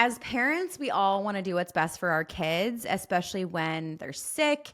As parents, we all want to do what's best for our kids, especially when they're sick,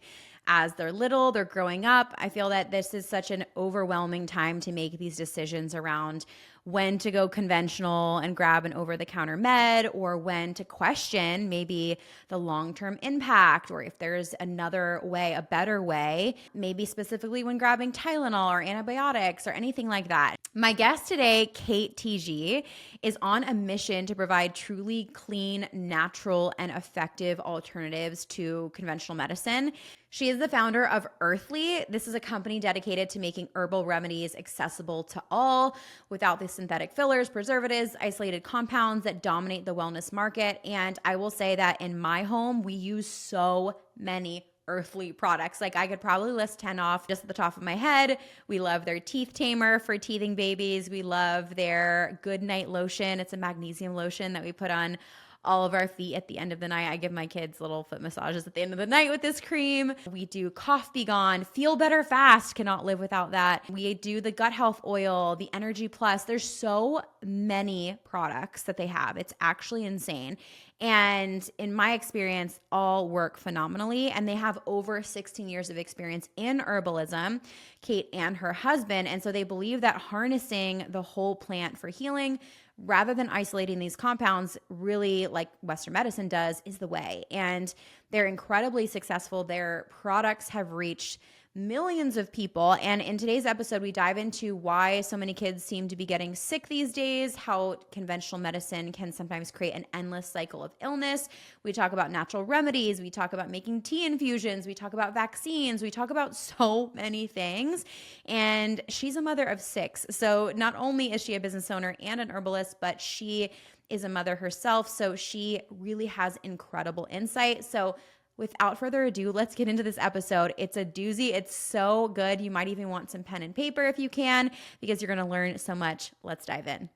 as they're little, they're growing up. I feel that this is such an overwhelming time to make these decisions around when to go conventional and grab an over-the-counter med, or when to question maybe the long-term impact, or if there's another way, a better way, maybe specifically when grabbing Tylenol or antibiotics or anything like that. My guest today, Tietje, is on a mission to provide truly clean, natural, and effective alternatives to conventional medicine. She is the founder of Earthley. This is a company dedicated to making herbal remedies accessible to all without the synthetic fillers, preservatives, isolated compounds that dominate the wellness market. And I will say that in my home, we use so many Earthley products. Like, I could probably list 10 off just at the top of my head. We love their teeth tamer for teething babies. We love their Good Night lotion. It's a magnesium lotion that we put on all of our feet at the end of the night. I give my kids little foot massages at the end of the night with this cream. We do Cough Be Gone, Feel Better Fast, cannot live without that. We do the Gut Health Oil, the Energy Plus. There's so many products that they have. It's actually insane. And in my experience, all work phenomenally. And they have over 16 years of experience in herbalism, Kate and her husband. And so they believe that harnessing the whole plant for healing, rather than isolating these compounds, really like Western medicine does, is the way. And they're incredibly successful. Their products have reached millions of people. And in today's episode, we dive into why so many kids seem to be getting sick these days, how conventional medicine can sometimes create an endless cycle of illness. We talk about natural remedies. We talk about making tea infusions. We talk about vaccines. We talk about so many things. And she's a mother of 6. So not only is she a business owner and an herbalist, but she is a mother herself. So she really has incredible insight. So without further ado, let's get into this episode. It's a doozy. It's so good. You might even want some pen and paper if you can, because you're going to learn so much. Let's dive in.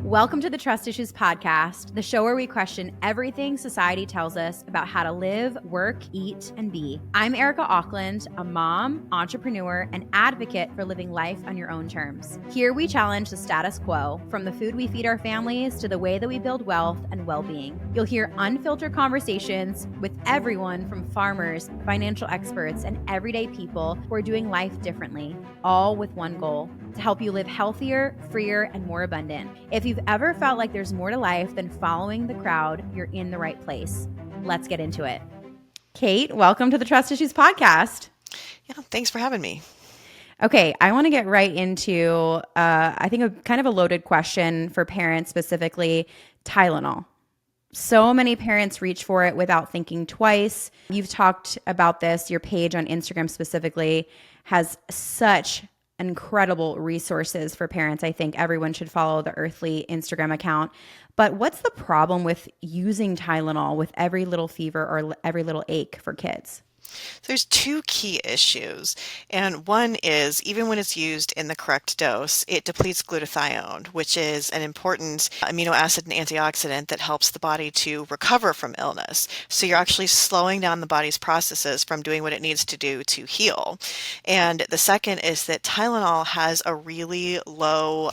Welcome to the Trust Issues Podcast, the show where we question everything society tells us about how to live, work, eat, and be. I'm Erica Auckland, a mom, entrepreneur, and advocate for living life on your own terms. Here we challenge the status quo, from the food we feed our families to the way that we build wealth and well-being. You'll hear unfiltered conversations with everyone from farmers, financial experts, and everyday people who are doing life differently, all with one goal: to help you live healthier, freer, and more abundant. If you've ever felt like there's more to life than following the crowd, you're in the right place. Let's get into it. Kate, welcome to the Trust Issues Podcast. Yeah, thanks for having me. Okay, I want to get right into, I think, a kind of a loaded question for parents, specifically Tylenol. So many parents reach for it without thinking twice. You've talked about this. Your page on Instagram specifically has such incredible resources for parents. I think everyone should follow the Earthley Instagram account. But what's the problem with using Tylenol with every little fever or every little ache for kids? There's 2 key issues, and one is, even when it's used in the correct dose, it depletes glutathione, which is an important amino acid and antioxidant that helps the body to recover from illness. So you're actually slowing down the body's processes from doing what it needs to do to heal. And the second is that Tylenol has a really low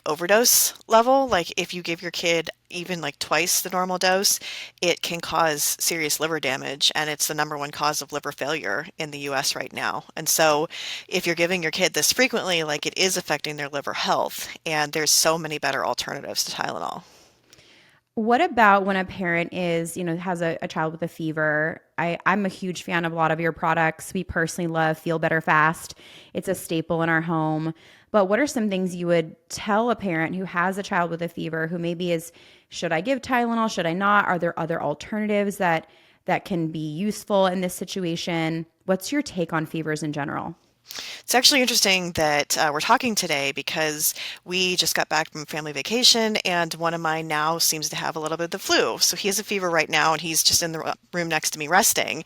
overdose level. Like, if you give your kid even twice the normal dose, it can cause serious liver damage, and it's the number 1 cause of liver failure in the US right now. And so if you're giving your kid this frequently, it is affecting their liver health, and there's so many better alternatives to Tylenol. What about when a parent is, has a child with a fever? I'm a huge fan of a lot of your products. We personally love Feel Better Fast. It's a staple in our home. But what are some things you would tell a parent who has a child with a fever who maybe is, should I give Tylenol? Should I not? Are there other alternatives that can be useful in this situation? What's your take on fevers in general? It's actually interesting that we're talking today, because we just got back from family vacation, and one of mine now seems to have a little bit of the flu. So he has a fever right now, and he's just in the room next to me resting.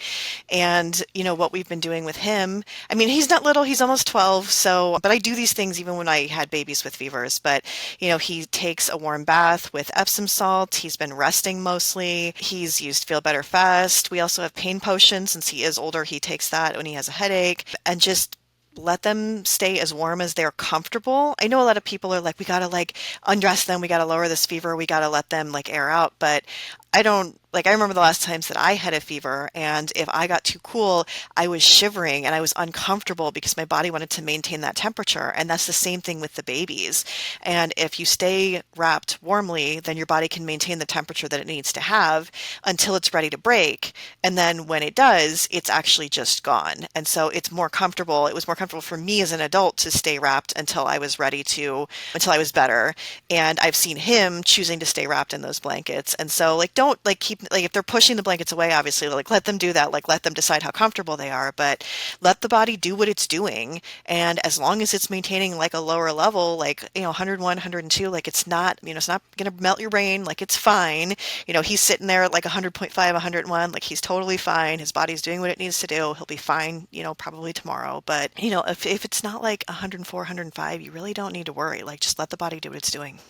And what we've been doing with him, I mean, he's not little, he's almost 12. But I do these things even when I had babies with fevers. But, he takes a warm bath with Epsom salt. He's been resting mostly. He's used Feel Better Fast. We also have pain potions. Since he is older, he takes that when he has a headache. And just let them stay as warm as they're comfortable. I know a lot of people are like, we gotta like undress them, we gotta lower this fever, we gotta let them like air out, but I don't like, I remember the last times that I had a fever, and if I got too cool, I was shivering and I was uncomfortable because my body wanted to maintain that temperature. And that's the same thing with the babies. And if you stay wrapped warmly, then your body can maintain the temperature that it needs to have until it's ready to break. And then when it does, it's actually just gone. And so it's more comfortable. It was more comfortable for me as an adult to stay wrapped until I was ready to, until I was better. And I've seen him choosing to stay wrapped in those blankets. And so like, don't like keep, like if they're pushing the blankets away, obviously like let them do that. Like let them decide how comfortable they are, but let the body do what it's doing. And as long as it's maintaining like a lower level, like, 101, 102, like it's not, it's not going to melt your brain. Like it's fine. He's sitting there at like 100.5, 101, like he's totally fine. His body's doing what it needs to do. He'll be fine, probably tomorrow. But, if it's not like 104, 105, you really don't need to worry. Like just let the body do what it's doing.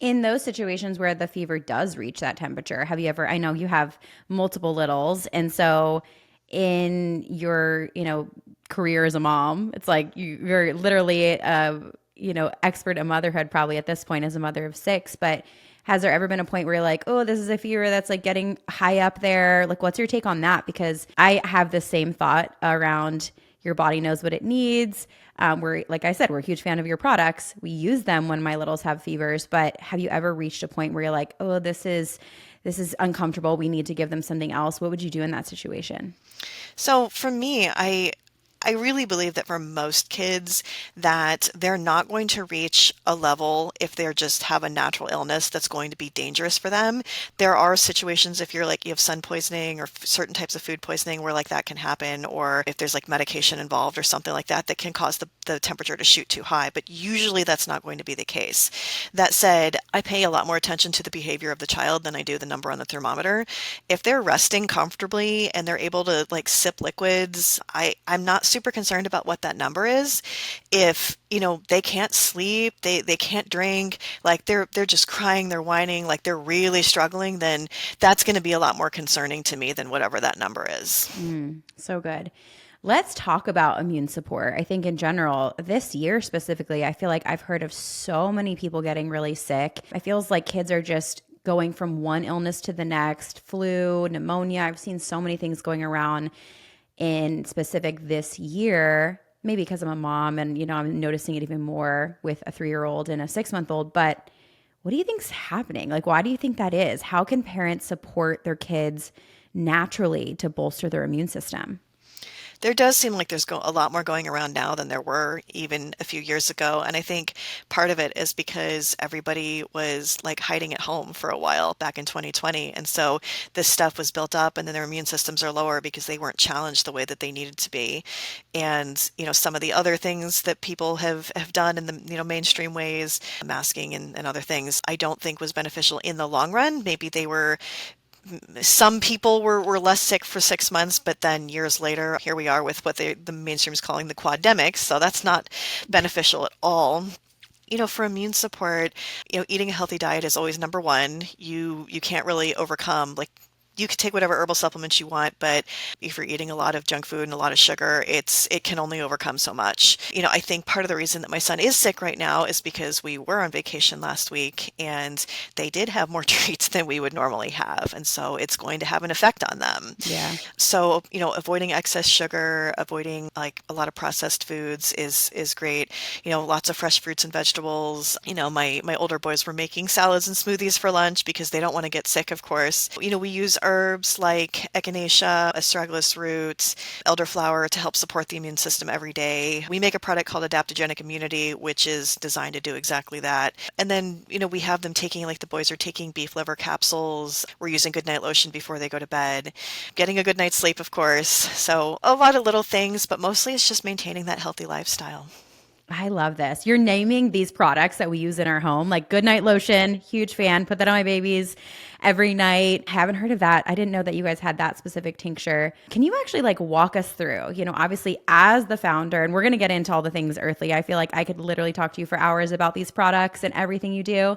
In those situations where the fever does reach that temperature, have you ever, I know you have multiple littles, and so in your, career as a mom, it's like you're literally expert at motherhood probably at this point as a mother of 6, but has there ever been a point where you're like, oh, this is a fever that's like getting high up there? Like, what's your take on that? Because I have the same thought around your body knows what it needs. We're, like I said, we're a huge fan of your products. We use them when my littles have fevers, but have you ever reached a point where you're like, oh, this is uncomfortable, we need to give them something else? What would you do in that situation? So for me, I really believe that for most kids that they're not going to reach a level if they're just have a natural illness that's going to be dangerous for them. There are situations if you're like you have sun poisoning or certain types of food poisoning where like that can happen, or if there's like medication involved or something like that that can cause the temperature to shoot too high, but usually that's not going to be the case. That said, I pay a lot more attention to the behavior of the child than I do the number on the thermometer. If they're resting comfortably and they're able to like sip liquids, I'm not super concerned about what that number is. If, they can't sleep, they can't drink, like they're just crying, they're whining, like they're really struggling, then that's going to be a lot more concerning to me than whatever that number is. So good. Let's talk about immune support. I think in general, this year specifically, I feel like I've heard of so many people getting really sick. It feels like kids are just going from one illness to the next, flu, pneumonia. I've seen so many things going around in specific this year, maybe because I'm a mom and, I'm noticing it even more with a 3-year-old and a 6-month-old. But what do you think's happening? Like, why do you think that is? How can parents support their kids naturally to bolster their immune system? There does seem like there's a lot more going around now than there were even a few years ago. And I think part of it is because everybody was like hiding at home for a while back in 2020. And so this stuff was built up and then their immune systems are lower because they weren't challenged the way that they needed to be. And, some of the other things that people have done in the, mainstream ways, masking and other things, I don't think was beneficial in the long run. Maybe some people were less sick for 6 months, but then years later, here we are with what the mainstream is calling the quademics. So that's not beneficial at all. For immune support, eating a healthy diet is always number one. You can't really overcome like you could take whatever herbal supplements you want, but if you're eating a lot of junk food and a lot of sugar, it can only overcome so much. I think part of the reason that my son is sick right now is because we were on vacation last week and they did have more treats than we would normally have. And so it's going to have an effect on them. Yeah. So, avoiding excess sugar, avoiding like a lot of processed foods is great. Lots of fresh fruits and vegetables. My older boys were making salads and smoothies for lunch because they don't want to get sick, of course. We use herbs like echinacea, astragalus root, elderflower to help support the immune system every day. We make a product called adaptogenic immunity, which is designed to do exactly that. And then, we have them taking, like the boys are taking beef liver capsules. We're using Goodnight lotion before they go to bed. Getting a good night's sleep, of course. So a lot of little things, but mostly it's just maintaining that healthy lifestyle. I love this. You're naming these products that we use in our home, like Goodnight lotion, huge fan. Put that on my babies every night. Haven't heard of that. I didn't know that you guys had that specific tincture. Can you actually like walk us through, obviously as the founder, and we're going to get into all the things Earthley. I feel like I could literally talk to you for hours about these products and everything you do.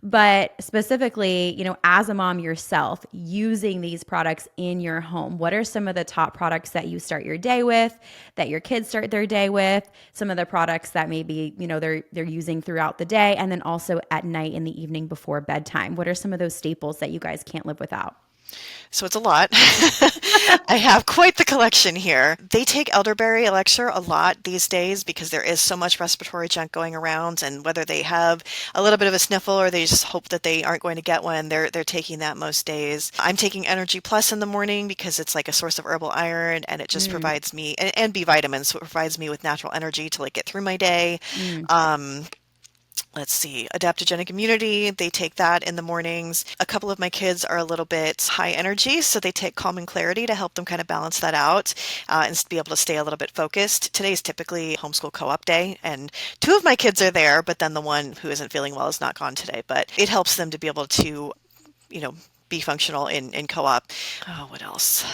But specifically, as a mom yourself, using these products in your home, what are some of the top products that you start your day with, that your kids start their day with, some of the products that maybe, they're using throughout the day, and then also at night in the evening before bedtime? What are some of those staples that you guys can't live without? So it's a lot. I have quite the collection here. They take elderberry elixir a lot these days because there is so much respiratory junk going around, and whether they have a little bit of a sniffle or they just hope that they aren't going to get one, they're taking that most days. I'm taking Energy Plus in the morning because it's like a source of herbal iron, and it just Mm, provides me and B vitamins, so it provides me with natural energy to like get through my day. mm. Um, Let's see, adaptogenic immunity, they take that in the mornings. A couple of my kids are a little bit high energy, so they take calm and clarity to help them kind of balance that out and be able to stay a little bit focused. Today's typically homeschool co-op day, and two of my kids are there, but then the one who isn't feeling well is not gone today. But it helps them to be able to, you know, be functional in co-op. Oh, what else?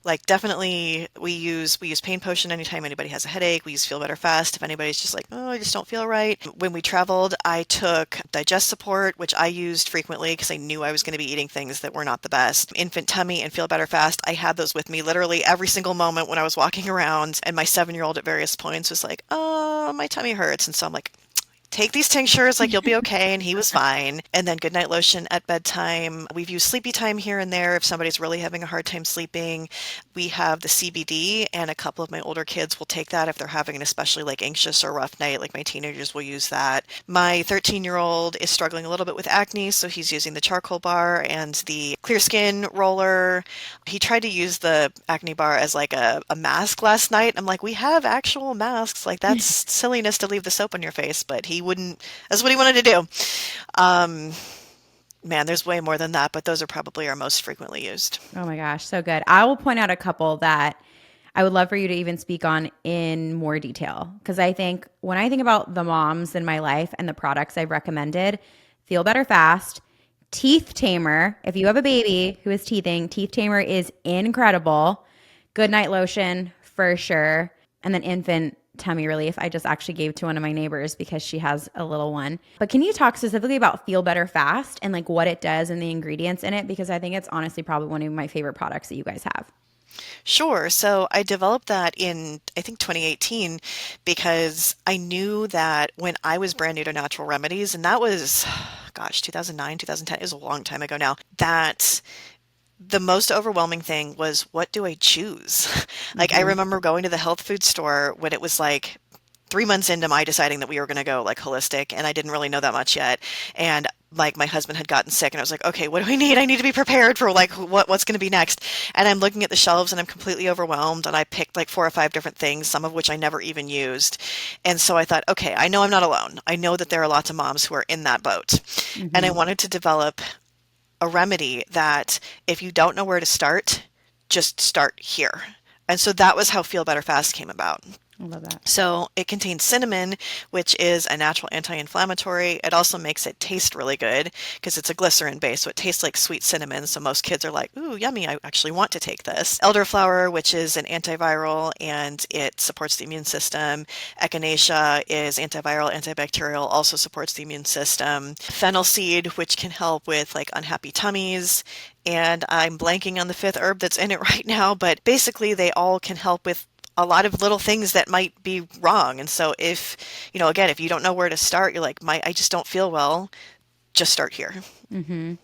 Like definitely we use pain potion anytime anybody has a headache. We use Feel Better Fast if anybody's just like, oh, I just don't feel right. When we traveled, I took digest support, which I used frequently because I knew I was going to be eating things that were not the best. Infant tummy and Feel Better Fast, I had those with me literally every single moment when I was walking around, and my 7-year-old at various points was like, oh, my tummy hurts. And so I'm like, take these tinctures, like you'll be okay. And he was fine. And then goodnight lotion at bedtime. We've used sleepy time here and there if somebody's really having a hard time sleeping. We have the CBD, and a couple of my older kids will take that if they're having an especially like anxious or rough night. Like my teenagers will use that. My 13-year-old is struggling a little bit with acne, so he's using the charcoal bar and the clear skin roller. He tried to use the acne bar as like a mask last night. I'm like, we have actual masks. Like that's silliness to leave the soap on your face, but he wouldn't. That's what he wanted to do. Um, Man, there's way more than that, but those are probably our most frequently used. Oh my gosh, so good. I will point out a couple that I would love for you to even speak on in more detail. Because I think when I think about the moms in my life and the products I've recommended, Feel Better Fast, Teeth Tamer. If you have a baby who is teething, Teeth Tamer is incredible. Good Night Lotion for sure. And then Infant Tummy Relief. I just actually gave to one of my neighbors because she has a little one. But can you talk specifically about Feel Better Fast and like what it does and the ingredients in it? Because I think it's honestly probably one of my favorite products that you guys have. Sure. So I developed that in, I think, 2018 because I knew that when I was brand new to natural remedies, and that was, gosh, 2009, 2010, it was a long time ago now, that the most overwhelming thing was, what do I choose? Like, I Mm-hmm. remember going to the health food store when it was like 3 months into my deciding that we were going to go like holistic, and I didn't really know that much yet. And like my husband had gotten sick, and I was like, okay, what do I need? I need to be prepared for like what's going to be next. And I'm looking at the shelves, and I'm completely overwhelmed. And I picked like 4 or 5 different things, some of which I never even used. And so I thought, okay, I know I'm not alone. I know that there are lots of moms who are in that boat, and I Mm-hmm. wanted to develop a remedy that if you don't know where to start, just start here. And so that was how Feel Better Fast came about. I love that. So it contains cinnamon, which is a natural anti-inflammatory. It also makes it taste really good because it's a glycerin base, so it tastes like sweet cinnamon. So most kids are like, ooh, yummy, I actually want to take this. Elderflower, which is an antiviral and it supports the immune system. Echinacea is antiviral, antibacterial, also supports the immune system. Fennel seed, which can help with like unhappy tummies. And I'm blanking on the fifth herb that's in it right now, but basically they all can help with a lot of little things that might be wrong. And so if, again, if you don't know where to start, you're like, I just don't feel well, just start here. Mm-hmm. And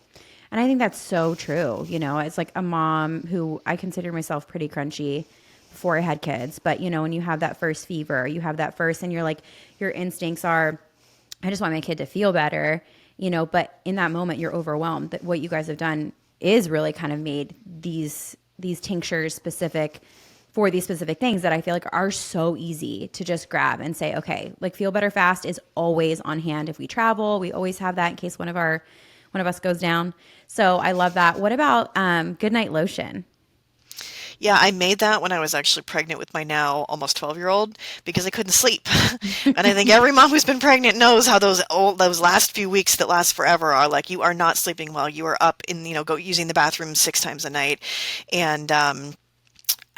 I think that's so true. As like a mom who I consider myself pretty crunchy before I had kids. But, when you have that first fever, you have that first, and you're like, your instincts are, I just want my kid to feel better, but in that moment, you're overwhelmed. That what you guys have done is really kind of made these tinctures specific for these specific things that I feel like are so easy to just grab and say, okay, like Feel Better Fast is always on hand if we travel. We always have that in case one of us goes down. So I love that. What about Goodnight Lotion? Yeah, I made that when I was actually pregnant with my now almost 12-year-old because I couldn't sleep. And I think every mom who's been pregnant knows how those last few weeks that last forever are like. You are not sleeping well. You are up in, go using the bathroom 6 times a night. And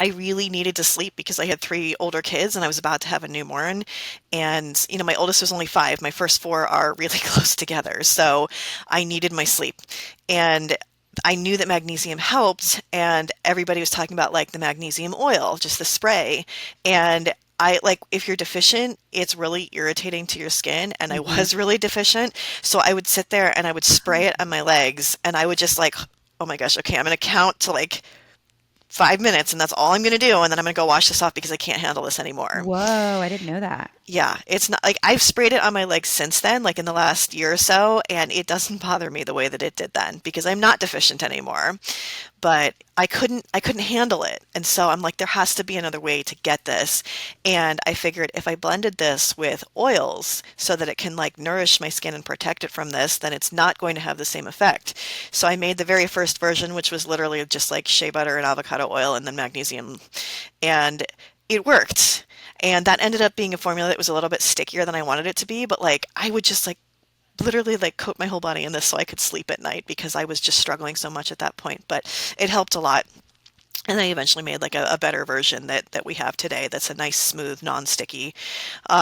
I really needed to sleep because I had three older kids and I was about to have a newborn. And, my oldest was only 5. My first 4 are really close together. So I needed my sleep. And I knew that magnesium helped, and everybody was talking about like the magnesium oil, just the spray. And I like if you're deficient, it's really irritating to your skin. And I Hmm. was really deficient. So I would sit there and I would spray it on my legs and I would just like, oh my gosh, okay, I'm going to count to like 5 minutes and that's all I'm going to do. And then I'm going to go wash this off because I can't handle this anymore. Whoa, I didn't know that. Yeah, it's not like I've sprayed it on my legs since then, like in the last year or so, and it doesn't bother me the way that it did then because I'm not deficient anymore. But I couldn't handle it. And so I'm like there has to be another way to get this. And I figured if I blended this with oils so that it can like nourish my skin and protect it from this, then it's not going to have the same effect. So I made the very first version, which was literally just like shea butter and avocado oil and then magnesium, and it worked. And that ended up being a formula that was a little bit stickier than I wanted it to be, but like I would just like literally like coat my whole body in this so I could sleep at night because I was just struggling so much at that point. But it helped a lot. And I eventually made like a better version that we have today. That's a nice, smooth, non-sticky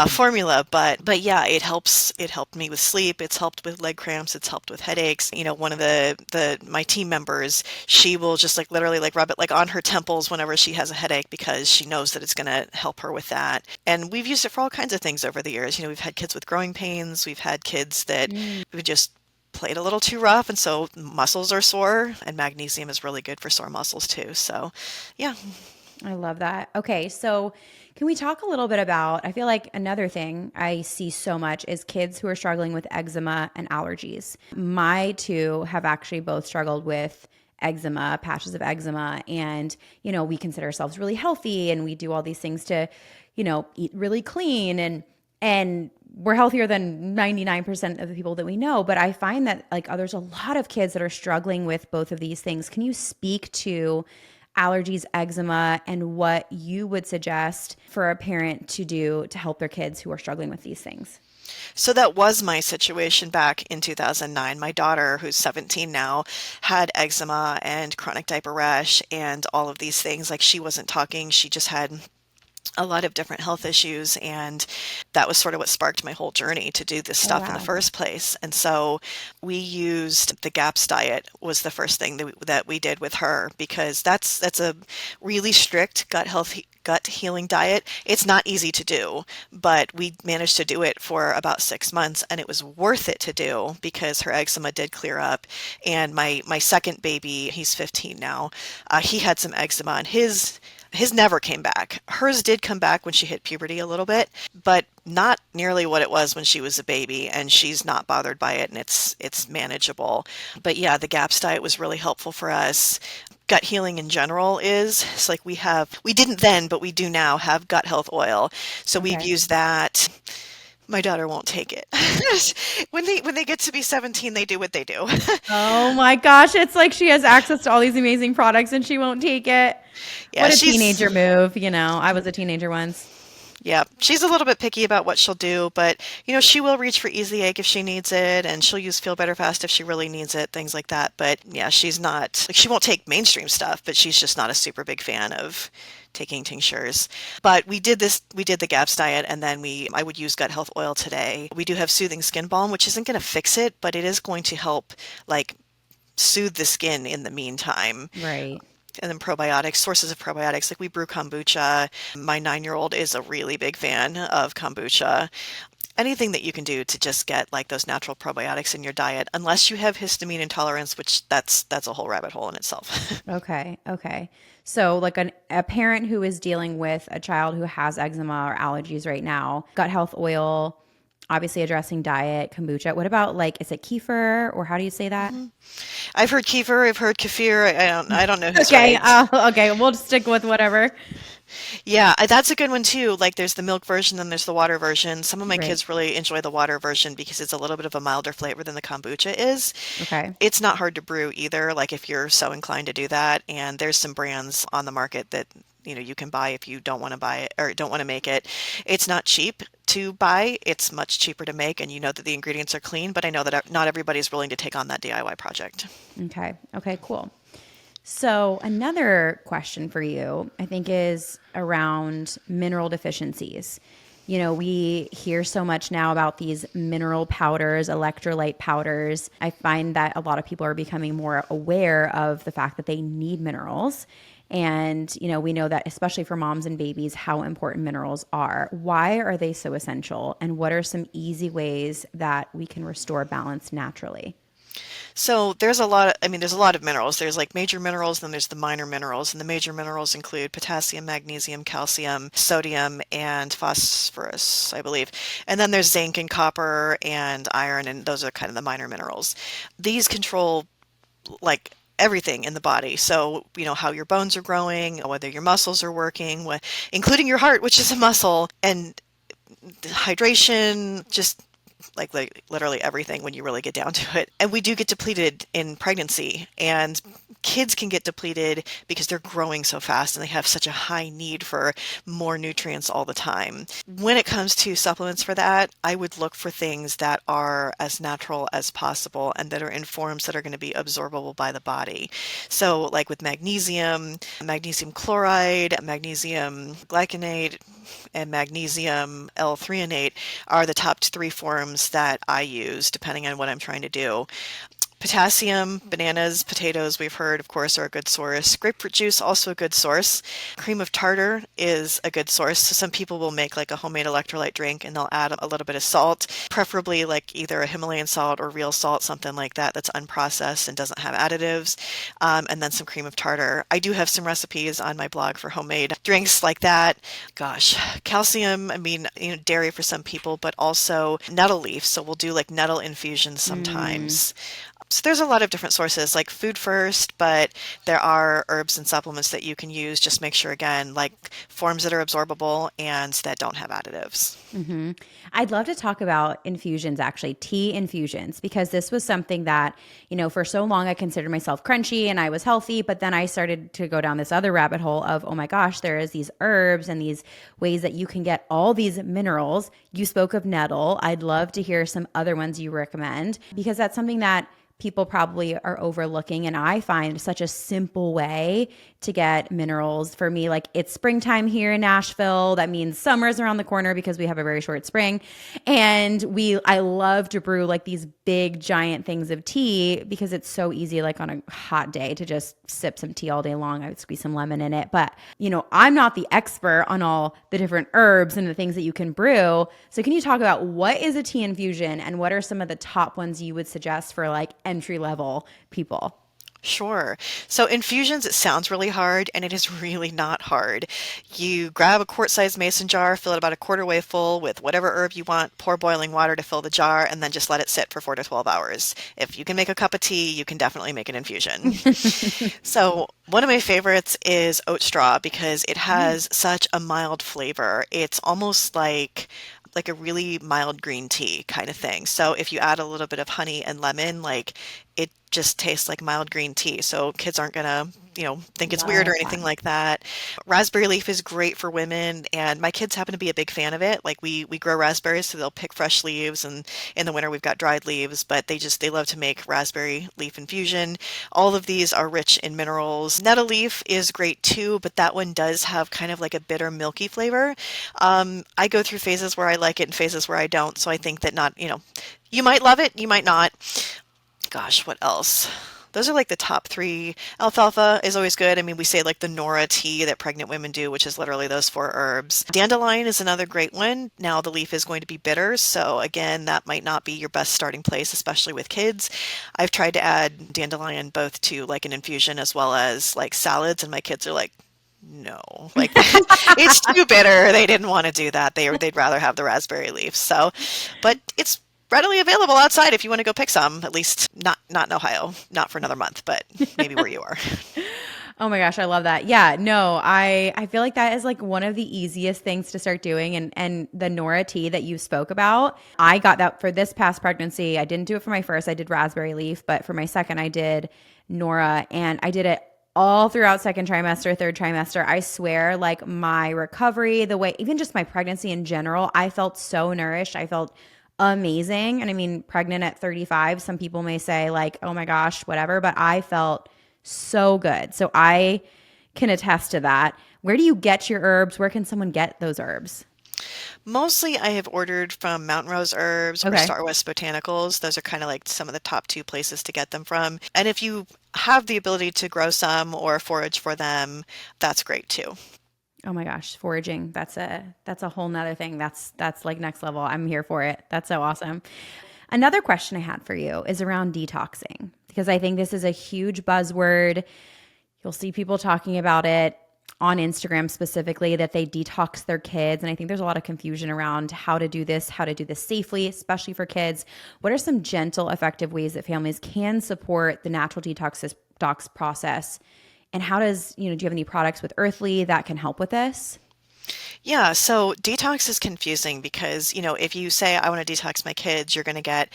formula. But yeah, it helped me with sleep. It's helped with leg cramps. It's helped with headaches. One of the my team members, she will just like literally like rub it like on her temples whenever she has a headache because she knows that it's going to help her with that. And we've used it for all kinds of things over the years. We've had kids with growing pains. We've had kids that Mm, we just played a little too rough and so muscles are sore, and magnesium is really good for sore muscles too. So yeah. I love that. Okay, so can we talk a little bit about? I feel like another thing I see so much is kids who are struggling with eczema and allergies. My two have actually both struggled with eczema, patches of eczema, and we consider ourselves really healthy and we do all these things to, eat really clean and we're healthier than 99% of the people that we know, but I find that like there's a lot of kids that are struggling with both of these things. Can you speak to allergies, eczema, and what you would suggest for a parent to do to help their kids who are struggling with these things? So that was my situation back in 2009. My daughter, who's 17 now, had eczema and chronic diaper rash and all of these things. Like she wasn't talking, she just had a lot of different health issues, and that was sort of what sparked my whole journey to do this Oh, stuff in the wow. first place. And so we used the GAPS diet was the first thing that we did with her because that's a really strict gut healing diet. It's not easy to do, but we managed to do it for about 6 months, and it was worth it to do because her eczema did clear up. And my second baby, he's 15 now, he had some eczema, and his never came back. Hers did come back when she hit puberty a little bit, but not nearly what it was when she was a baby, and she's not bothered by it, and it's manageable. But yeah, the GAPS diet was really helpful for us. Gut healing in general is it's like we didn't then, but we do now have gut health oil. So we've Okay. used that. My daughter won't take it. When they get to be 17, they do what they do. Oh my gosh, it's like she has access to all these amazing products and she won't take it. Yeah, What a she's teenager move, I was a teenager once. Yeah, she's a little bit picky about what she'll do, but she will reach for Easy Egg if she needs it, and she'll use Feel Better Fast if she really needs it, things like that. But yeah, she's not like she won't take mainstream stuff, but she's just not a super big fan of taking tinctures. But we did the GAPS diet, and then I would use gut health oil today. We do have soothing skin balm, which isn't going to fix it, but it is going to help like soothe the skin in the meantime. Right. And then probiotics, sources of probiotics, like we brew kombucha. My 9-year-old is a really big fan of kombucha. Anything that you can do to just get like those natural probiotics in your diet, unless you have histamine intolerance, which that's a whole rabbit hole in itself. Okay. Okay. So, like a parent who is dealing with a child who has eczema or allergies right now, gut health oil, obviously addressing diet, kombucha. What about like, is it kefir or how do you say that? I've heard kefir, I've heard kefir. I don't know who's Okay. right. Okay. We'll just stick with whatever. Yeah, that's a good one too. Like there's the milk version, then there's the water version. Some of my Right. kids really enjoy the water version because it's a little bit of a milder flavor than the kombucha is. Okay. It's not hard to brew either, like if you're so inclined to do that. And there's some brands on the market that you can buy if you don't want to buy it or don't want to make it. It's not cheap to buy. It's much cheaper to make, and you know that the ingredients are clean, but I know that not everybody's willing to take on that DIY project. Okay. Okay. Cool. So, another question for you, I think, is around mineral deficiencies. We hear so much now about these mineral powders, electrolyte powders. I find that a lot of people are becoming more aware of the fact that they need minerals. And, we know that, especially for moms and babies, how important minerals are. Why are they so essential? And what are some easy ways that we can restore balance naturally? So there's a lot of, there's a lot of minerals. There's like major minerals, then there's the minor minerals, and the major minerals include potassium, magnesium, calcium, sodium, and phosphorus, I believe. And then there's zinc and copper and iron, and those are kind of the minor minerals. These control like everything in the body. So, how your bones are growing, whether your muscles are working, including your heart, which is a muscle, and hydration, just like literally everything when you really get down to it. And we do get depleted in pregnancy, and kids can get depleted because they're growing so fast and they have such a high need for more nutrients all the time. When it comes to supplements for that, I would look for things that are as natural as possible and that are in forms that are going to be absorbable by the body. So like with magnesium, magnesium chloride, magnesium glycinate, and magnesium L-threonate are the top three forms that I use depending on what I'm trying to do. Potassium, bananas, potatoes, we've heard, of course, are a good source. Grapefruit juice, also a good source. Cream of tartar is a good source. So some people will make like a homemade electrolyte drink and they'll add a little bit of salt, preferably like either a Himalayan salt or real salt, something like that that's unprocessed and doesn't have additives, and then some cream of tartar. I do have some recipes on my blog for homemade drinks like that. Gosh, calcium, dairy for some people, but also nettle leaf. So we'll do like nettle infusions Mm. sometimes. So there's a lot of different sources, like food first, but there are herbs and supplements that you can use. Just make sure, again, like forms that are absorbable and that don't have additives. Hmm. I'd love to talk about infusions, actually, tea infusions, because this was something that, for so long I considered myself crunchy and I was healthy. But then I started to go down this other rabbit hole of, oh my gosh, there is these herbs and these ways that you can get all these minerals. You spoke of nettle. I'd love to hear some other ones you recommend, because that's something that people probably are overlooking. And I find such a simple way to get minerals. For me, like, it's springtime here in Nashville. That means summer's around the corner because we have a very short spring. And I love to brew like these big giant things of tea because it's so easy, like on a hot day, to just sip some tea all day long. I would squeeze some lemon in it. But, I'm not the expert on all the different herbs and the things that you can brew. So can you talk about what is a tea infusion and what are some of the top ones you would suggest for like entry level people? Sure. So infusions, it sounds really hard, and it is really not hard. You grab a quart-sized mason jar, fill it about a quarter way full with whatever herb you want, pour boiling water to fill the jar, and then just let it sit for 4 to 12 hours. If you can make a cup of tea, you can definitely make an infusion. So one of my favorites is oat straw because it has such a mild flavor. It's almost like a really mild green tea kind of thing. So if you add a little bit of honey and lemon, like it just tastes like mild green tea. So kids aren't gonna, think it's weird or Love that. anything like that. Raspberry leaf is great for women, and my kids happen to be a big fan of it. Like we grow raspberries, so they'll pick fresh leaves, and in the winter we've got dried leaves, but they love to make raspberry leaf infusion. All of these are rich in minerals. Nettle leaf is great too, but that one does have kind of like a bitter, milky flavor. I go through phases where I like it and phases where I don't, so I think that not, you might love it, you might not. Gosh, what else? Those are like the top three. Alfalfa is always good. We say like the Nora tea that pregnant women do, which is literally those four herbs. Dandelion is another great one. Now the leaf is going to be bitter, so again, that might not be your best starting place, especially with kids. I've tried to add dandelion both to like an infusion as well as like salads, and my kids are like, no, like it's too bitter. They didn't want to do that. They'd rather have the raspberry leaf. So, but it's readily available outside if you want to go pick some. At least not in Ohio, not for another month, but maybe where you are. Oh my gosh, I love that. Yeah, no, I feel like that is like one of the easiest things to start doing. And the Nora tea that you spoke about, I got that for this past pregnancy. I didn't do it for my first. I did raspberry leaf, but for my second I did Nora, and I did it all throughout second trimester, third trimester. I swear, like, my recovery, the way, even just my pregnancy in general, I felt so nourished. I felt amazing. And pregnant at 35, some people may say like, oh my gosh, whatever, but I felt So good. So I can attest to that. Where do you get your herbs? Where can someone get those herbs? Mostly I have ordered from Mountain Rose Herbs or Okay. Star West Botanicals. Those are kind of like some of the top two places to get them from. And if you have the ability to grow some or forage for them, that's great too. Oh my gosh, foraging. That's a whole nother thing. That's like next level. I'm here for it. That's so awesome. Another question I had for you is around detoxing because I think this is a huge buzzword. You'll see people talking about it on Instagram specifically that they detox their kids. And I think there's a lot of confusion around how to do this safely, especially for kids. What are some gentle, effective ways that families can support the natural detox process? And how does, do you have any products with Earthley that can help with this? Yeah, so detox is confusing because, if you say I want to detox my kids, you're going to get,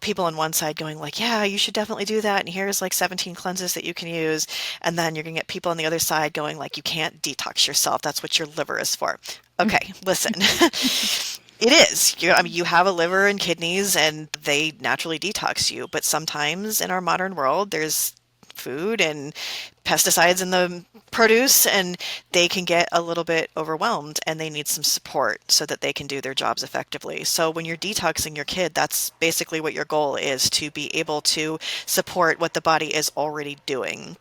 people on one side going like, yeah, you should definitely do that. And here's like 17 cleanses that you can use. And then you're going to get people on the other side going like, you can't detox yourself. That's what your liver is for. Okay, listen. It is. I mean, you have a liver and kidneys and they naturally detox you. But sometimes in our modern world, there's food and pesticides in the produce and they can get a little bit overwhelmed and they need some support so that they can do their jobs effectively. So when you're detoxing your kid, that's basically what your goal is, to be able to support what the body is already doing.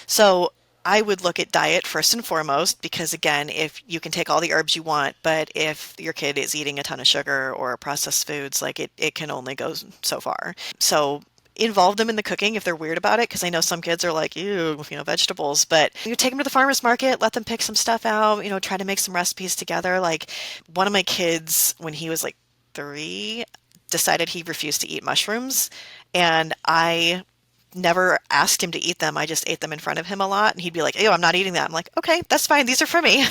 So I would look at diet first and foremost because, again, if you can take all the herbs you want, but if your kid is eating a ton of sugar or processed foods, like it can only go so far. So involve them in the cooking if they're weird about it, because I know some kids are like, ew, vegetables, but you take them to the farmer's market, let them pick some stuff out, try to make some recipes together. Like one of my kids, when he was like 3, decided he refused to eat mushrooms, and I never asked him to eat them. I just ate them in front of him a lot. And he'd be like, "Ew, I'm not eating that." I'm like, "Okay, that's fine. These are for me."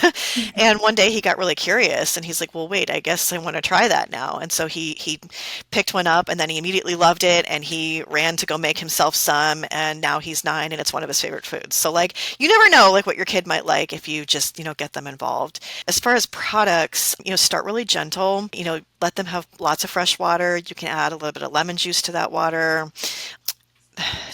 And one day he got really curious and he's like, "Well, wait, I guess I want to try that now." And so he picked one up and then he immediately loved it and he ran to go make himself some. And now he's 9 and it's one of his favorite foods. So like, you never know like what your kid might like if you just, get them involved. As far as products, start really gentle, let them have lots of fresh water. You can add a little bit of lemon juice to that water.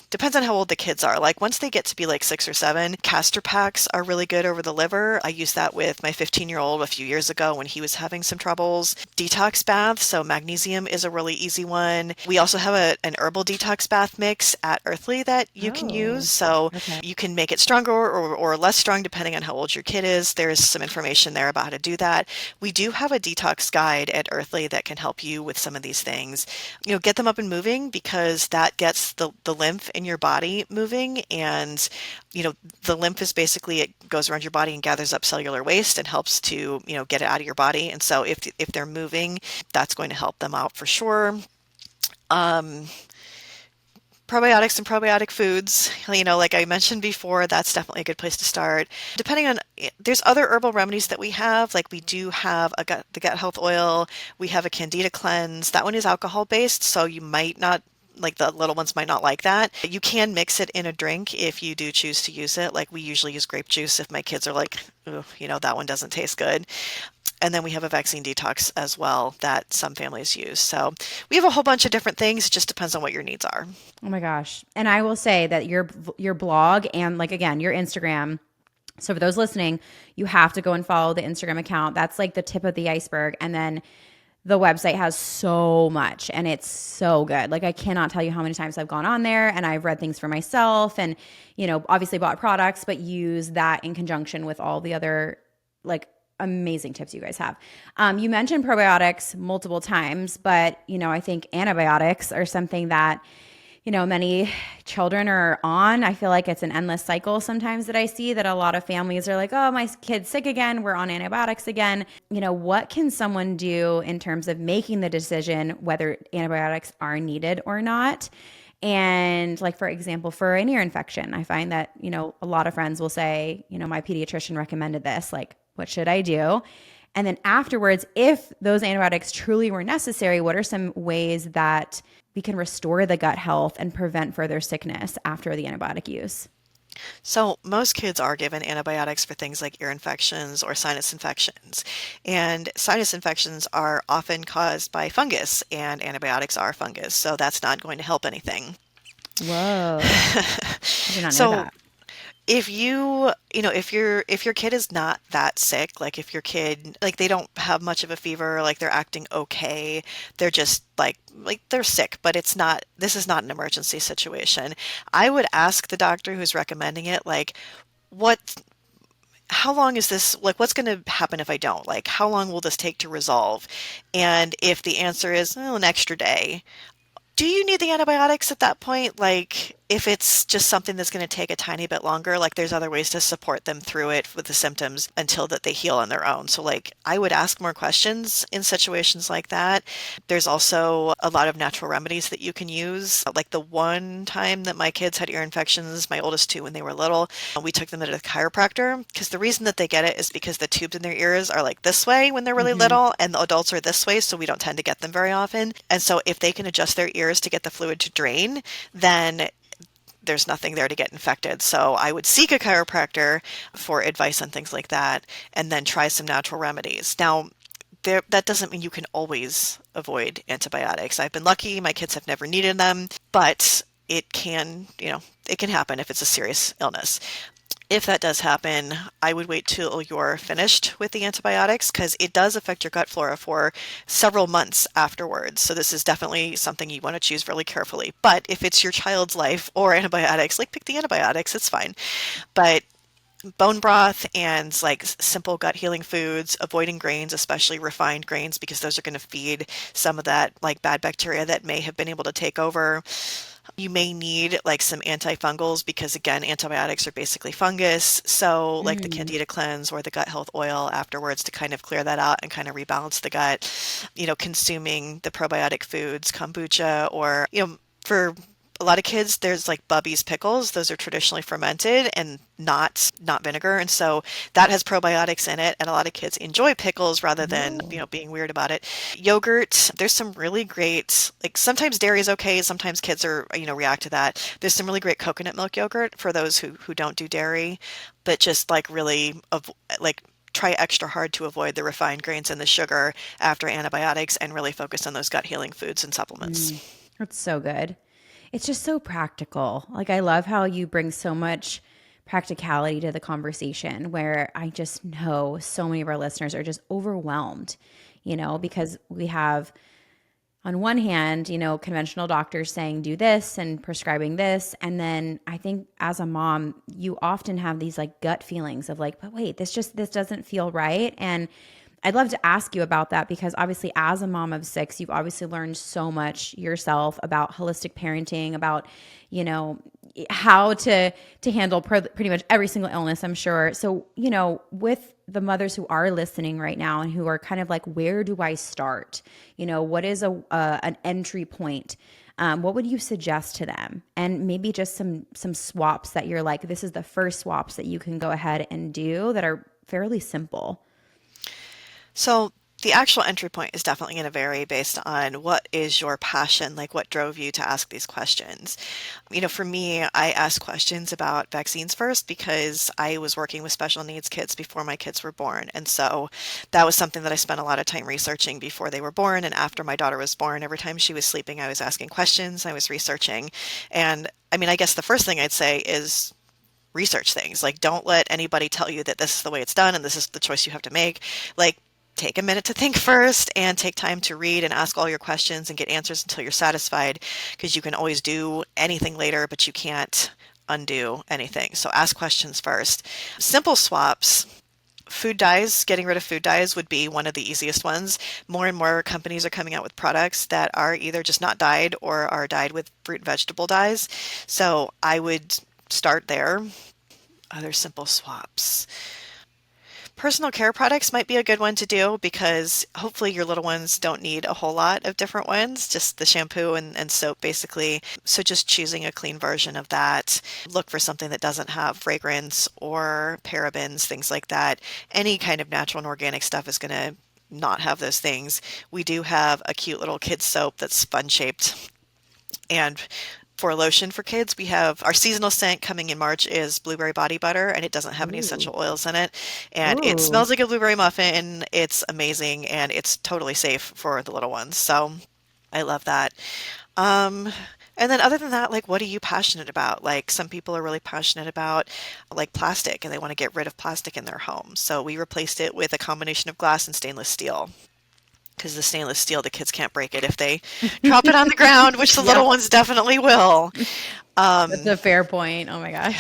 Depends on how old the kids are. Like once they get to be like 6 or 7, castor packs are really good over the liver. I used that with my 15-year-old a few years ago when he was having some troubles. Detox baths, so magnesium is a really easy one. We also have an herbal detox bath mix at Earthley that you can use. Oh, So okay. you can make it stronger or less strong depending on how old your kid is. There's some information there about how to do that. We do have a detox guide at Earthley that can help you with some of these things. Get them up and moving because that gets the lymph in your body moving. And, the lymph is basically, it goes around your body and gathers up cellular waste and helps to, get it out of your body. And so if they're moving, that's going to help them out for sure. Um, Probiotics and probiotic foods, like I mentioned before, that's definitely a good place to start. Depending on, there's other herbal remedies that we have, like we do have the gut health oil, we have a candida cleanse. That one is alcohol based, so you might not, like the little ones might not like that. You can mix it in a drink if you do choose to use it. Like we usually use grape juice if my kids are like, ooh, that one doesn't taste good. And then we have a vaccine detox as well that some families use. So we have a whole bunch of different things. It just depends on what your needs are. Oh my gosh. And I will say that your blog and like again, your Instagram. So for those listening, you have to go and follow the Instagram account. That's like the tip of the iceberg. And then the website has so much and it's so good. Like I cannot tell you how many times I've gone on there and I've read things for myself and, obviously bought products, but use that in conjunction with all the other like amazing tips you guys have. You mentioned probiotics multiple times, but I think antibiotics are something that many children are on. I feel like it's an endless cycle sometimes that I see that a lot of families are like, oh, my kid's sick again. We're on antibiotics again. What can someone do in terms of making the decision whether antibiotics are needed or not? And like, for example, for an ear infection, I find that, a lot of friends will say, my pediatrician recommended this, like, what should I do? And then afterwards, if those antibiotics truly were necessary, what are some ways that we can restore the gut health and prevent further sickness after the antibiotic use? So most kids are given antibiotics for things like ear infections or sinus infections. And sinus infections are often caused by fungus, and antibiotics are fungus, so that's not going to help anything. Whoa. I did not know So that. if if your kid is not that sick, like if your kid, like they don't have much of a fever, like they're acting okay, they're just like they're sick, but this is not an emergency situation. I would ask the doctor who's recommending it, like, what how long is this, like, what's going to happen if I don't? Like, how long will this take to resolve? And if the answer is, oh, an extra day, do you need the antibiotics at that point? Like, if it's just something that's going to take a tiny bit longer, like there's other ways to support them through it with the symptoms until that they heal on their own. So like I would ask more questions in situations like that. There's also a lot of natural remedies that you can use. Like the one time that my kids had ear infections, my oldest two when they were little, we took them to the chiropractor because the reason that they get it is because the tubes in their ears are like this way when they're really Hmm. little and the adults are this way, so we don't tend to get them very often. And so if they can adjust their ears to get the fluid to drain, then there's nothing there to get infected. So I would seek a chiropractor for advice on things like that and then try some natural remedies. Now, that doesn't mean you can always avoid antibiotics. I've been lucky, my kids have never needed them, but it can happen if it's a serious illness. If that does happen, I would wait till you're finished with the antibiotics because it does affect your gut flora for several months afterwards. So this is definitely something you want to choose really carefully. But if it's your child's life or antibiotics, like pick the antibiotics, it's fine. But bone broth and like simple gut healing foods, avoiding grains, especially refined grains, because those are going to feed some of that like bad bacteria that may have been able to take over. You may need like some antifungals because again, antibiotics are basically fungus. So like the Mm. Candida cleanse or the gut health oil afterwards to kind of clear that out and kind of rebalance the gut. Consuming the probiotic foods, kombucha, or for a lot of kids, there's like Bubby's pickles. Those are traditionally fermented and not vinegar, and so that has probiotics in it. And a lot of kids enjoy pickles rather than Oh. being weird about it. Yogurt, there's some really great, like sometimes dairy is okay. Sometimes kids are react to that. There's some really great coconut milk yogurt for those who don't do dairy, but just like really like try extra hard to avoid the refined grains and the sugar after antibiotics and really focus on those gut healing foods and supplements. Mm. That's so good. It's just so practical. Like, I love how you bring so much practicality to the conversation where I just know so many of our listeners are just overwhelmed, because we have, on one hand, conventional doctors saying do this and prescribing this. And then I think as a mom, you often have these like gut feelings of like, but wait, this doesn't feel right. And I'd love to ask you about that because obviously as a mom of six, you've obviously learned so much yourself about holistic parenting, about, you know, how to handle pretty much every single illness, I'm sure. So, with the mothers who are listening right now and who are kind of like, where do I start? What is an entry point? What would you suggest to them? And maybe just some swaps that you're like, this is the first swaps that you can go ahead and do that are fairly simple. So the actual entry point is definitely going to vary based on what is your passion, like what drove you to ask these questions. For me, I asked questions about vaccines first because I was working with special needs kids before my kids were born. And so that was something that I spent a lot of time researching before they were born and after my daughter was born. Every time she was sleeping, I was asking questions, I was researching. And I mean, I guess the first thing I'd say is research things. Like, don't let anybody tell you that this is the way it's done and this is the choice you have to make. Like, take a minute to think first and take time to read and ask all your questions and get answers until you're satisfied because you can always do anything later, but you can't undo anything. So ask questions first. Simple swaps. Food dyes, getting rid of food dyes would be one of the easiest ones. More and more companies are coming out with products that are either just not dyed or are dyed with fruit and vegetable dyes. So I would start there. Other simple swaps. Personal care products might be a good one to do because hopefully your little ones don't need a whole lot of different ones, just the shampoo and soap basically. So just choosing a clean version of that. Look for something that doesn't have fragrance or parabens, things like that. Any kind of natural and organic stuff is going to not have those things. We do have a cute little kid soap that's sponge shaped. And for lotion for kids, we have our seasonal scent coming in March is blueberry body butter, and it doesn't have any Ooh. essential oils in it. And it Ooh. smells like a blueberry muffin. It's amazing, and it's totally safe for the little ones. So I love that. Um, and then other than that, like, what are you passionate about? Like, some people are really passionate about like plastic and they want to get rid of plastic in their home. So we replaced it with a combination of glass and stainless steel. Because the stainless steel, the kids can't break it if they drop it on the ground, which the little Yep. ones definitely will. That's a fair point. Oh my gosh.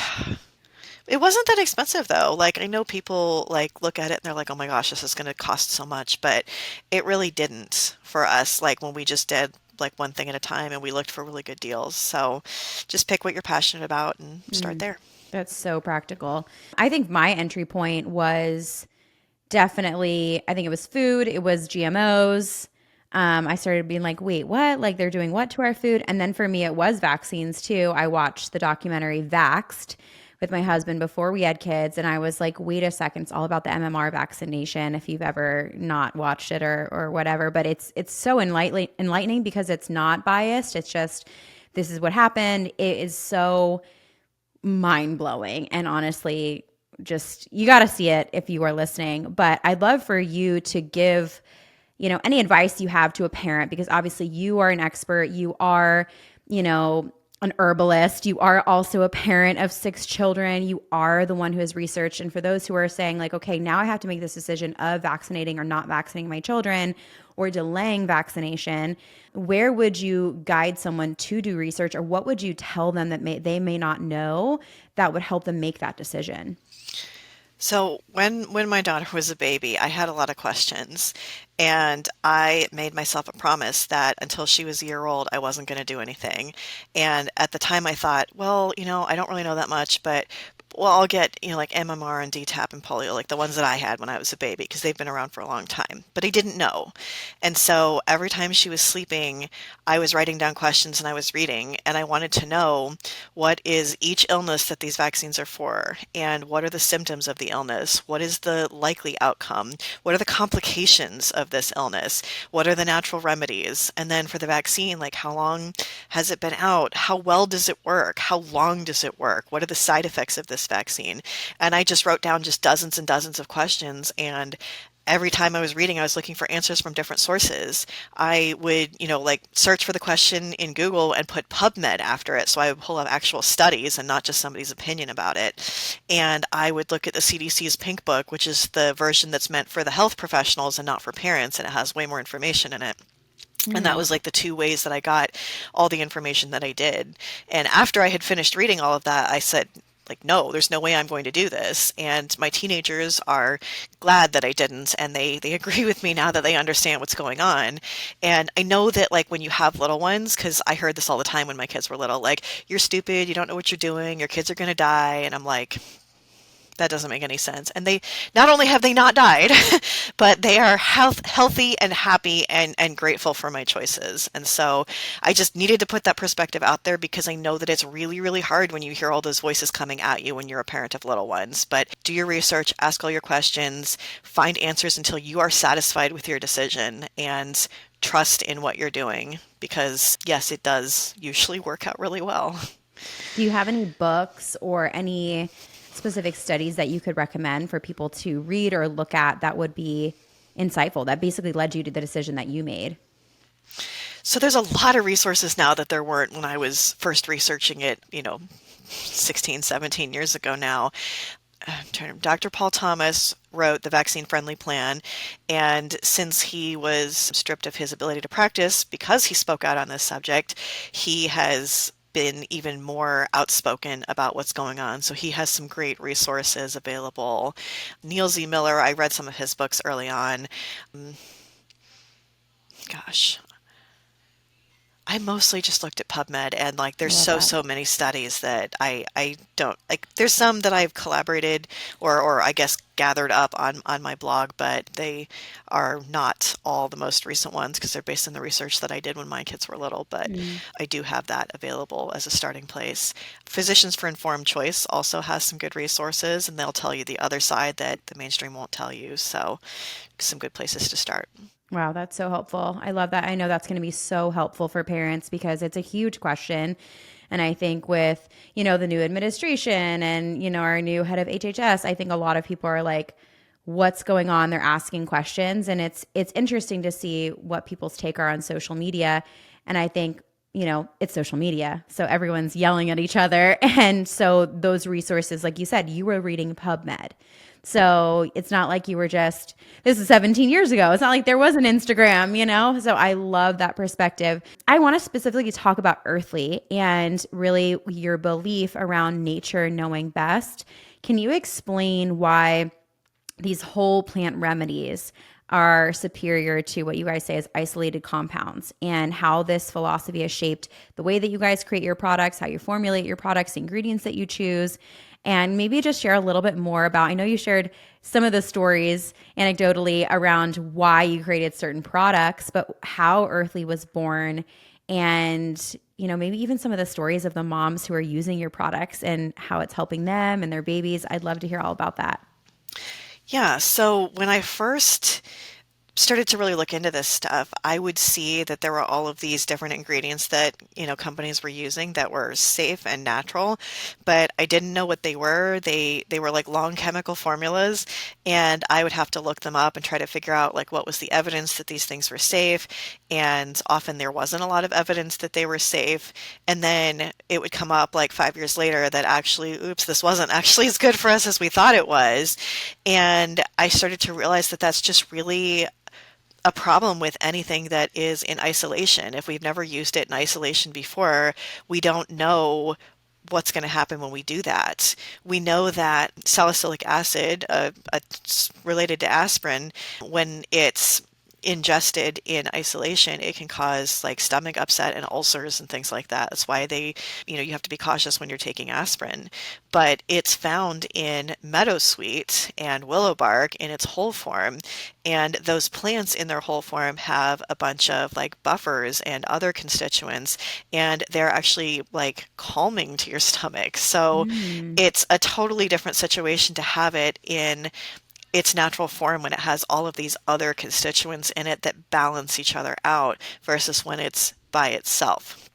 It wasn't that expensive though. Like I know people like look at it and they're like, "Oh my gosh, this is going to cost so much," but it really didn't for us. Like when we just did like one thing at a time and we looked for really good deals. So just pick what you're passionate about and start Mm, there. that's so practical. I think my entry point was definitely, I think it was food, it was GMOs. I started being like, wait, what? Like they're doing what to our food? And then for me, it was vaccines too. I watched the documentary Vaxxed with my husband before we had kids. And I was like, wait a second, it's all about the MMR vaccination if you've ever not watched it or whatever. But it's so enlightening because it's not biased. It's just, this is what happened. It is so mind blowing. And honestly, just you got to see it if you are listening. But I'd love for you to give, any advice you have to a parent because obviously you are an expert. You are, an herbalist. You are also a parent of 6 children. You are the one who has researched. And for those who are saying, like, okay, now I have to make this decision of vaccinating or not vaccinating my children or delaying vaccination, where would you guide someone to do research or what would you tell them that they may not know that would help them make that decision? So when my daughter was a baby, I had a lot of questions, and I made myself a promise that until she was a year old, I wasn't going to do anything. And at the time, I thought, well, I don't really know that much, but well, I'll get like MMR and DTaP and polio, like the ones that I had when I was a baby, because they've been around for a long time. But I didn't know, and so every time she was sleeping, I was writing down questions and I was reading, and I wanted to know what is each illness that these vaccines are for, and what are the symptoms of the illness? What is the likely outcome? What are the complications of this illness? What are the natural remedies? And then for the vaccine, like how long has it been out? How well does it work? How long does it work? What are the side effects of this vaccine? And I just wrote down just dozens and dozens of questions, and every time I was reading, I was looking for answers from different sources. I would, like search for the question in Google and put PubMed after it. So I would pull up actual studies and not just somebody's opinion about it. And I would look at the CDC's Pink Book, which is the version that's meant for the health professionals and not for parents. And it has way more information in it. And that Mm. was like the 2 ways that I got all the information that I did. And after I had finished reading all of that, I said, like, no, there's no way I'm going to do this. And my teenagers are glad that I didn't. And they agree with me now that they understand what's going on. And I know that, like, when you have little ones, because I heard this all the time when my kids were little, like, you're stupid, you don't know what you're doing, your kids are going to die. And I'm like, that doesn't make any sense. And they not only have they not died, but they are healthy and happy and grateful for my choices. And so I just needed to put that perspective out there because I know that it's really, really hard when you hear all those voices coming at you when you're a parent of little ones. But do your research, ask all your questions, find answers until you are satisfied with your decision, and trust in what you're doing because, yes, it does usually work out really well. Do you have any books or any specific studies that you could recommend for people to read or look at that would be insightful, that basically led you to the decision that you made? So there's a lot of resources now that there weren't when I was first researching it, 16, 17 years ago now. Dr. Paul Thomas wrote the Vaccine Friendly Plan, and since he was stripped of his ability to practice because he spoke out on this subject, he has been even more outspoken about what's going on. So he has some great resources available. Neil Z. Miller, I read some of his books early on. Um, Gosh, I mostly just looked at PubMed and like I there's love that. so many studies that I don't like there's some that I've collaborated or I guess gathered up on my blog, but they are not all the most recent ones because they're based on the research that I did when my kids were little, but Mm. I do have that available as a starting place. Physicians for Informed Choice also has some good resources and they'll tell you the other side that the mainstream won't tell you. So some good places to start. Wow, that's so helpful. I love that. I know that's going to be so helpful for parents because it's a huge question. And I think with, the new administration and, our new head of HHS, I think a lot of people are like, what's going on? They're asking questions and it's interesting to see what people's take are on social media. And I think it's social media. So everyone's yelling at each other. And so those resources, like you said, you were reading PubMed. So it's not like you were this is 17 years ago. It's not like there was an Instagram. So I love that perspective. I want to specifically talk about Earthley and really your belief around nature knowing best. Can you explain why these whole plant remedies are superior to what you guys say is isolated compounds, and how this philosophy has shaped the way that you guys create your products, how you formulate your products, the ingredients that you choose, and maybe just share a little bit more about, I know you shared some of the stories anecdotally around why you created certain products, but how Earthley was born, and maybe even some of the stories of the moms who are using your products and how it's helping them and their babies. I'd love to hear all about that. Yeah, so when I first started to really look into this stuff, I would see that there were all of these different ingredients that, companies were using that were safe and natural, but I didn't know what they were. They were like long chemical formulas, and I would have to look them up and try to figure out like what was the evidence that these things were safe, and often there wasn't a lot of evidence that they were safe. And then it would come up like 5 years later that actually, oops, this wasn't actually as good for us as we thought it was. And I started to realize that that's just really a problem with anything that is in isolation. If we've never used it in isolation before, we don't know what's going to happen when we do that. We know that salicylic acid, related to aspirin, when it's ingested in isolation, it can cause like stomach upset and ulcers and things like that. That's why you have to be cautious when you're taking aspirin. But it's found in meadowsweet and willow bark in its whole form. And those plants in their whole form have a bunch of like buffers and other constituents, and they're actually like calming to your stomach. So Mm. it's a totally different situation to have it in its natural form when it has all of these other constituents in it that balance each other out versus when it's by itself.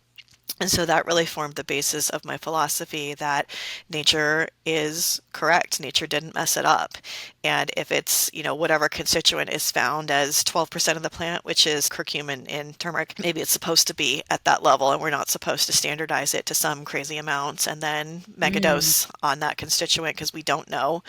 And so that really formed the basis of my philosophy that nature is correct. Nature didn't mess it up. And if it's, whatever constituent is found as 12% of the plant, which is curcumin in turmeric, maybe it's supposed to be at that level, and we're not supposed to standardize it to some crazy amounts and then Mm. megadose on that constituent because we don't know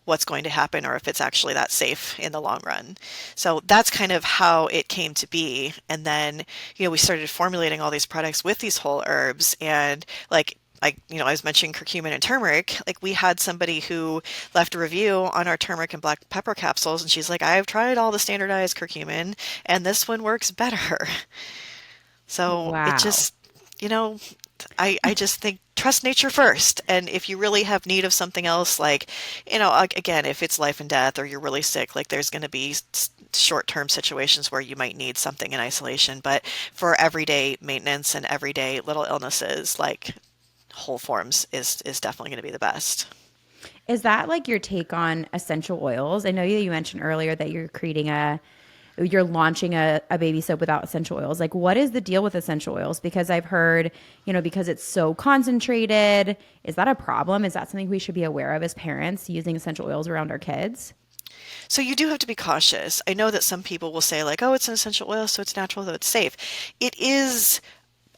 what's going to happen or if it's actually that safe in the long run. So that's kind of how it came to be. And then, we started formulating all these products with these whole herbs, and like I was mentioning curcumin and turmeric. Like we had somebody who left a review on our turmeric and black pepper capsules, and she's like, I've tried all the standardized curcumin, and this one works better. So it Wow. just, you know, I just think trust nature first. And if you really have need of something else, like, again, if it's life and death or you're really sick, like there's going to be short-term situations where you might need something in isolation. But for everyday maintenance and everyday little illnesses, like whole forms is definitely going to be the best. Is that like your take on essential oils? I know you mentioned earlier that you're launching a baby soap without essential oils. Like, what is the deal with essential oils? Because I've heard, because it's so concentrated, is that a problem? Is that something we should be aware of as parents, using essential oils around our kids? So you do have to be cautious. I know that some people will say like, oh, it's an essential oil, so it's natural, so it's safe. It is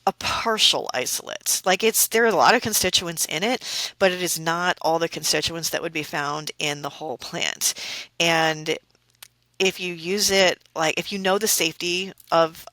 a partial isolate. Like there are a lot of constituents in it, but it is not all the constituents that would be found in the whole plant. And if you use it, like if you know the safety of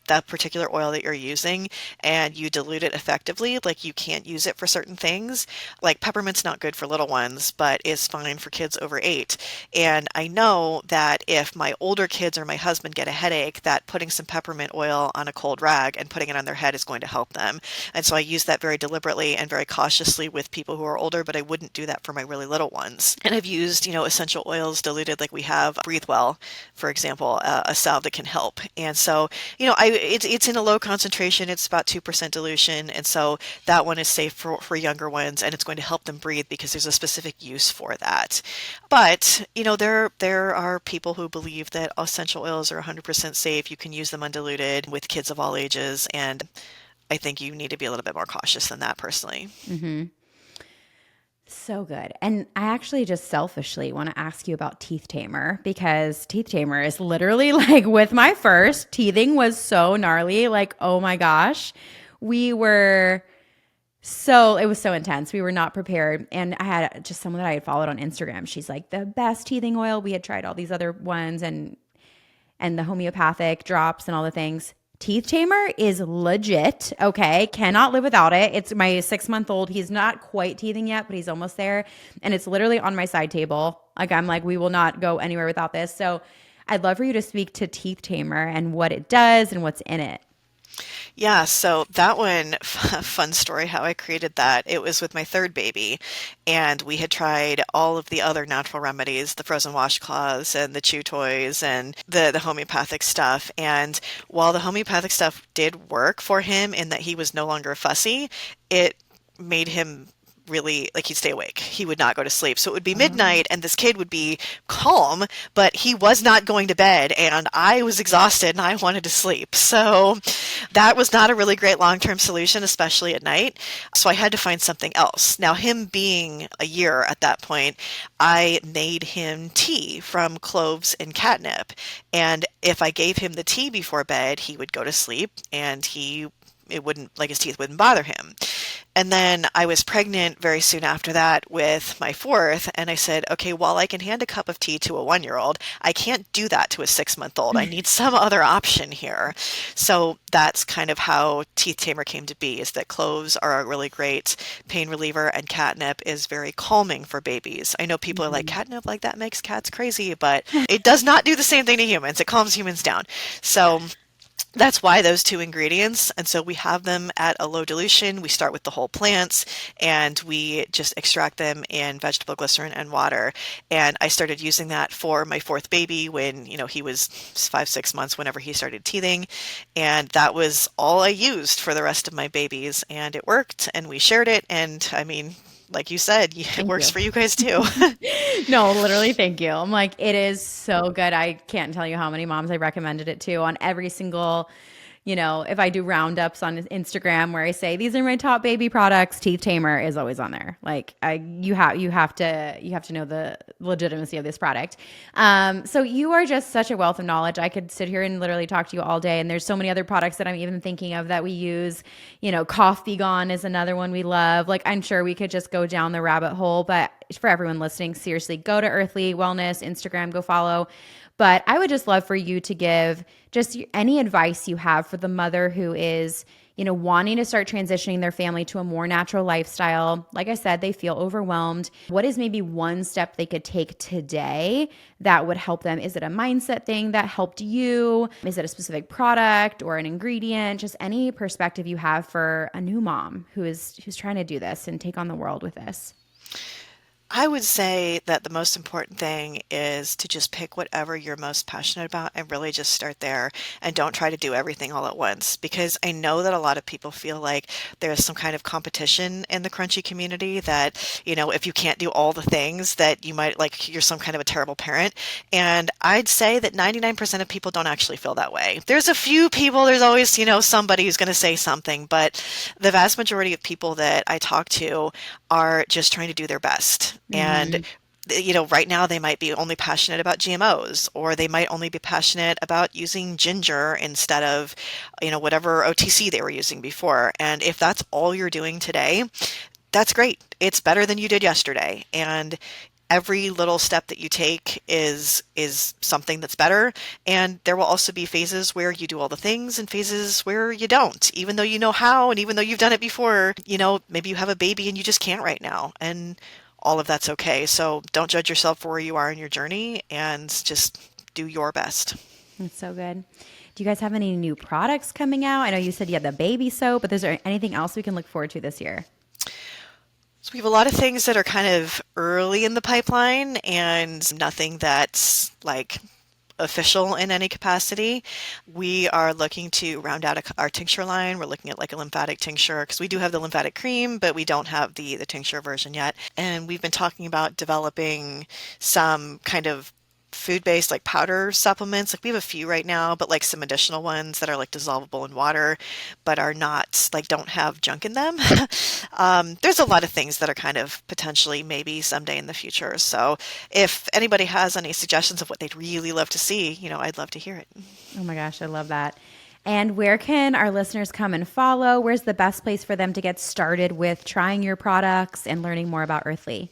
that particular oil that you're using and you dilute it effectively, like you can't use it for certain things. Like peppermint's not good for little ones, but is fine for kids over 8. And I know that if my older kids or my husband get a headache, that putting some peppermint oil on a cold rag and putting it on their head is going to help them. And so I use that very deliberately and very cautiously with people who are older, but I wouldn't do that for my really little ones. And I've used, essential oils diluted, like we have Breathe Well, for example, a salve that can help. And so, it's in a low concentration. It's about 2% dilution. And so that one is safe for younger ones, and it's going to help them breathe because there's a specific use for that. But, there are people who believe that essential oils are 100% safe. You can use them undiluted with kids of all ages. And I think you need to be a little bit more cautious than that personally. Mm-hmm. So good. And I actually just selfishly want to ask you about Teeth Tamer, because Teeth Tamer is literally like with my first teething was so gnarly. Like, oh my gosh. we were so, it was so intense. We were not prepared. And I had just someone that I had followed on Instagram. She's like, the best teething oil. We had tried all these other ones and the homeopathic drops and all the things. Teeth tamer is legit. Okay. Cannot live without it. It's my 6-month-old. He's not quite teething yet, but he's almost there. And it's literally on my side table. Like, I'm like, we will not go anywhere without this. So I'd love for you to speak to teeth tamer and what it does and what's in it. Yeah, so that one, fun story how I created that. It was with my third baby, and we had tried all of the other natural remedies, the frozen washcloths and the chew toys and the homeopathic stuff. And while the homeopathic stuff did work for him in that he was no longer fussy, it made him really like he'd stay awake. He would not go to sleep. So it would be midnight and this kid would be calm, but he was not going to bed and I was exhausted and I wanted to sleep. So that was not a really great long-term solution, especially at night. So I had to find something else. Now, him being a year at that point, I made him tea from cloves and catnip. And if I gave him the tea before bed, he would go to sleep and it wouldn't, like his teeth wouldn't bother him. And then I was pregnant very soon after that with my fourth, and I said, okay, while I can hand a cup of tea to a 1-year-old, I can't do that to a 6-month-old. I need some other option here. So that's kind of how Teeth Tamer came to be, is that cloves are a really great pain reliever and catnip is very calming for babies. I know people are like, catnip, like that makes cats crazy, but it does not do the same thing to humans. It calms humans down. So that's why those two ingredients. And so we have them at a low dilution. We start with the whole plants and we just extract them in vegetable glycerin and water. And I started using that for my fourth baby when, he was 5-6 months, whenever he started teething. And that was all I used for the rest of my babies. And it worked and we shared it. And I mean, like you said, it works for you guys too. No, literally, thank you. I'm like, it is so good. I can't tell you how many moms I recommended it to on every single, if I do roundups on Instagram where I say, these are my top baby products, Teeth Tamer is always on there. Like you have to know the legitimacy of this product. So you are just such a wealth of knowledge. I could sit here and literally talk to you all day. And there's so many other products that I'm even thinking of that we use. Cough Be Gone is another one we love. Like, I'm sure we could just go down the rabbit hole, but for everyone listening, seriously, go to Earthley Wellness Instagram, go follow. But I would just love for you to give just any advice you have for the mother who is, wanting to start transitioning their family to a more natural lifestyle. Like I said, they feel overwhelmed. What is maybe one step they could take today that would help them? Is it a mindset thing that helped you? Is it a specific product or an ingredient? Just any perspective you have for a new mom who's trying to do this and take on the world with this. I would say that the most important thing is to just pick whatever you're most passionate about and really just start there and don't try to do everything all at once, because I know that a lot of people feel like there's some kind of competition in the crunchy community that, if you can't do all the things that you might like, you're some kind of a terrible parent. And I'd say that 99% of people don't actually feel that way. There's a few people, there's always, somebody who's going to say something, but the vast majority of people that I talk to are just trying to do their best. And right now they might be only passionate about GMOs, or they might only be passionate about using ginger instead of, whatever OTC they were using before. And if that's all you're doing today, that's great. It's better than you did yesterday. And every little step that you take is something that's better. And there will also be phases where you do all the things and phases where you don't, even though you know how, and even though you've done it before. Maybe you have a baby and you just can't right now. And all of that's okay. So don't judge yourself for where you are in your journey and just do your best. That's so good. Do you guys have any new products coming out? I know you said you had the baby soap, but is there anything else we can look forward to this year? So we have a lot of things that are kind of early in the pipeline and nothing that's like official in any capacity. We are looking to round out our tincture line. We're looking at like a lymphatic tincture, because we do have the lymphatic cream, but we don't have the tincture version yet. And we've been talking about developing some kind of food-based like powder supplements. Like we have a few right now, but like some additional ones that are like dissolvable in water, but are not like don't have junk in them. There's a lot of things that are kind of potentially maybe someday in the future. So if anybody has any suggestions of what they'd really love to see, I'd love to hear it. Oh my gosh, I love that. And where can our listeners come and follow? Where's the best place for them to get started with trying your products and learning more about Earthley?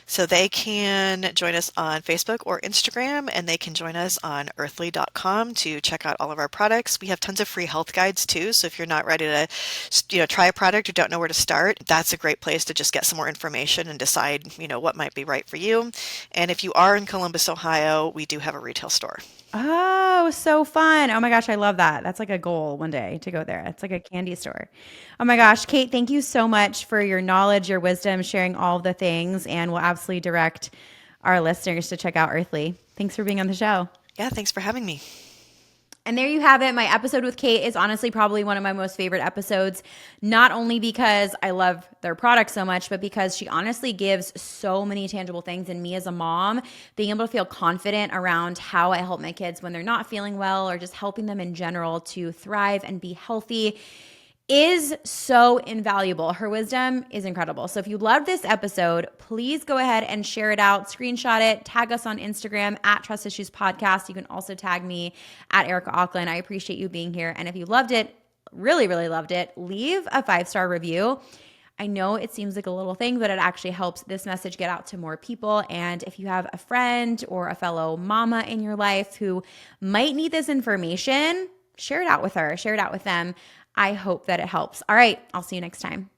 So they can join us on Facebook or Instagram, and they can join us on earthly.com to check out all of our products. We have tons of free health guides too. So if you're not ready to, try a product or don't know where to start, that's a great place to just get some more information and decide, what might be right for you. And if you are in Columbus, Ohio, we do have a retail store. Oh, so fun. Oh my gosh, I love that. That's like a goal one day to go there. It's like a candy store. Oh my gosh, Kate, thank you so much for your knowledge, your wisdom, sharing all the things, and we'll absolutely direct our listeners to check out Earthley. Thanks for being on the show. Yeah, thanks for having me. And there you have it. My episode with Kate is honestly probably one of my most favorite episodes, not only because I love their product so much, but because she honestly gives so many tangible things. And me as a mom, being able to feel confident around how I help my kids when they're not feeling well or just helping them in general to thrive and be healthy is so invaluable. Her wisdom is incredible. So if you love this episode, please go ahead and share it out, screenshot it, tag us on Instagram at Trust Issues Podcast. You can also tag me at Erica Auckland. I appreciate you being here. And if you loved it, really, really loved it, leave a 5-star review. I know it seems like a little thing, but it actually helps this message get out to more people. And if you have a friend or a fellow mama in your life who might need this information, share it out with her, share it out with them. I hope that it helps. All right, I'll see you next time.